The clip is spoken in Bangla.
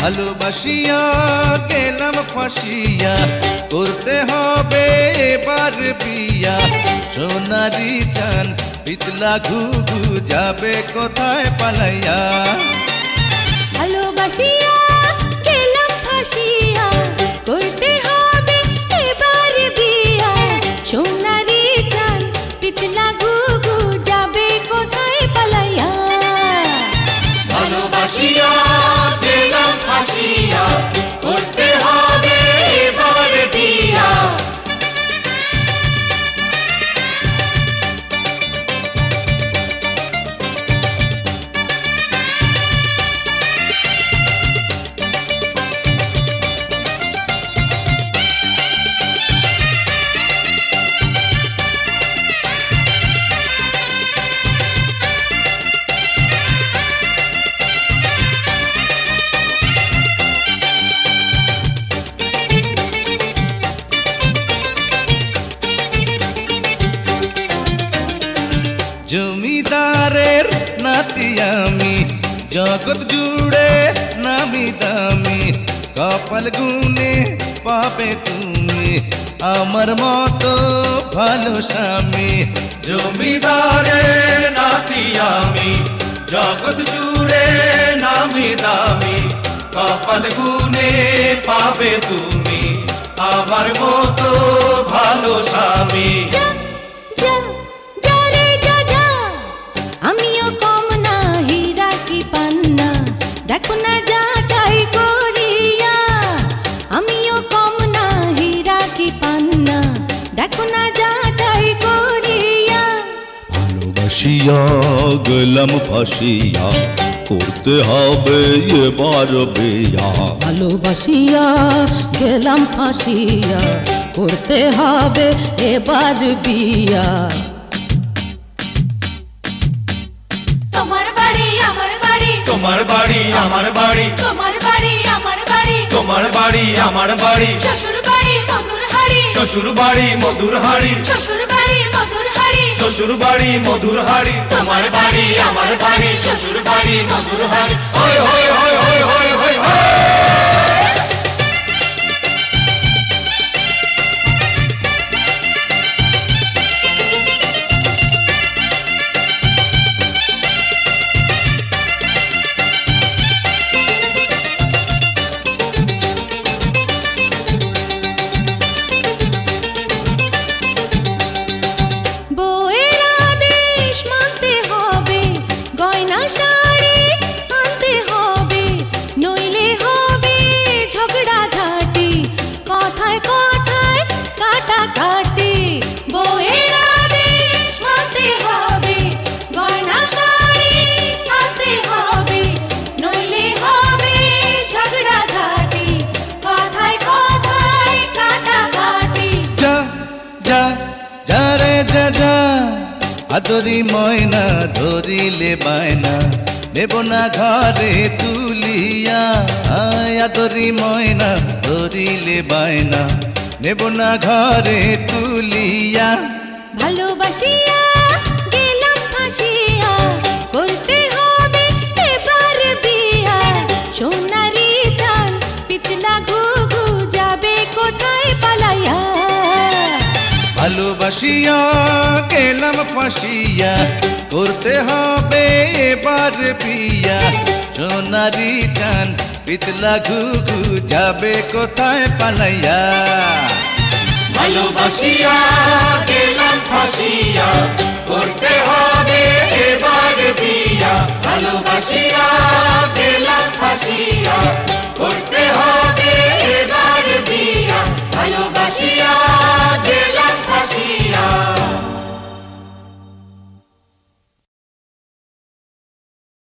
ভালোবাসিয়া গেলাম ফাঁসিয়া, করতে হবে এবার বিয়া। সোনারি চান পিতলা ঘুঘু যাবে কোথায় পালাইয়া। ভালোবাসিয়া গেলাম ফাঁসিয়া, করতে হবে এবার বিয়া। সোনারি চান পিতলা ঘুঘু যাবে কোথায় পালাইয়া। ভালোবাসিয়া গেলাম ফাঁসিয়া, করতে হবে এবার বিয়া। জমিদারের নাতি আমি, জগৎ জুড়ে নামি দামি। কপাল গুনে পাবে তুমি আমার মতো ভালো স্বামী। জমিদারের নাতি আমি, জগৎ জুড়ে নামি দামি। কপাল গুনে পাবে তুমি আমার মতো ভালো স্বামী। যা যা যা রে যা যা, আমিও কম না হীরা কি পান্না, দেখো না যা চাই করিয়া। আমিও কম না হীরা কি পান্না, দেখো না যা চাই করিয়া। ভালোবাসিয়া গেলাম ফাঁসিয়া, করতে হবে এবার বিয়া। ভালোবাসিয়া গেলাম ফাঁসিয়া, করতে হবে এবার বিয়া। তোমার বাড়ি আমার বাড়ি, তোমার বাড়ি আমার বাড়ি, তোমার বাড়ি আমার বাড়ি, তোমার বাড়ি আমার বাড়ি। শ্বশুর বাড়ি মধুর হাড়ি, শ্বশুর বাড়ি মধুর হাড়ি, শ্বশুর বাড়ি মধুর হাড়ি, শ্বশুর বাড়ি মধুর হাড়ি। তোমার বাড়ি আমার বাড়ি, শ্বশুর বাড়ি মধুর হাড়ি। হয় হয় হয় হয় হয় হয় হয়। বউয়ের আদেশ মানতে হবে, গয়না শাড়ি আনতে হবে, নইলে হবে ঝগড়া ঝাঁটি, কথায় কথায় কাটাকাটি। বউয়ের আদেশ মানতে হবে, গয়না শাড়ি আনতে হবে, নইলে হবে ঝগড়া ঝাঁটি, কথায় কথায় কাটাকাটি। যা যা যা রে যা যা, আদরি ময়না ধরিলে বায়না, নেব না ঘরে তুলিয়া। আদরি ময়না ধরিলে বায়না, নেব না ঘরে তুলিয়া। ভালোবাসিয়া গেলাম ফাঁসিয়া, করতে হবে এবার বিয়া। সোনারি চান পিতলা ঘুঘু যাবে কোথায় পালাইয়া। ভালোবাসিয়া গেলাম ফাঁসিয়া, করতে হবে এবার বিয়া। সোনারি চান পিতলা ঘুঘু যাবে কোথায় পালাইয়া। ভালোবাসিয়া গেলাম ফাঁসিয়া, করতে হবে এবার বিয়া। ভালোবাসিয়া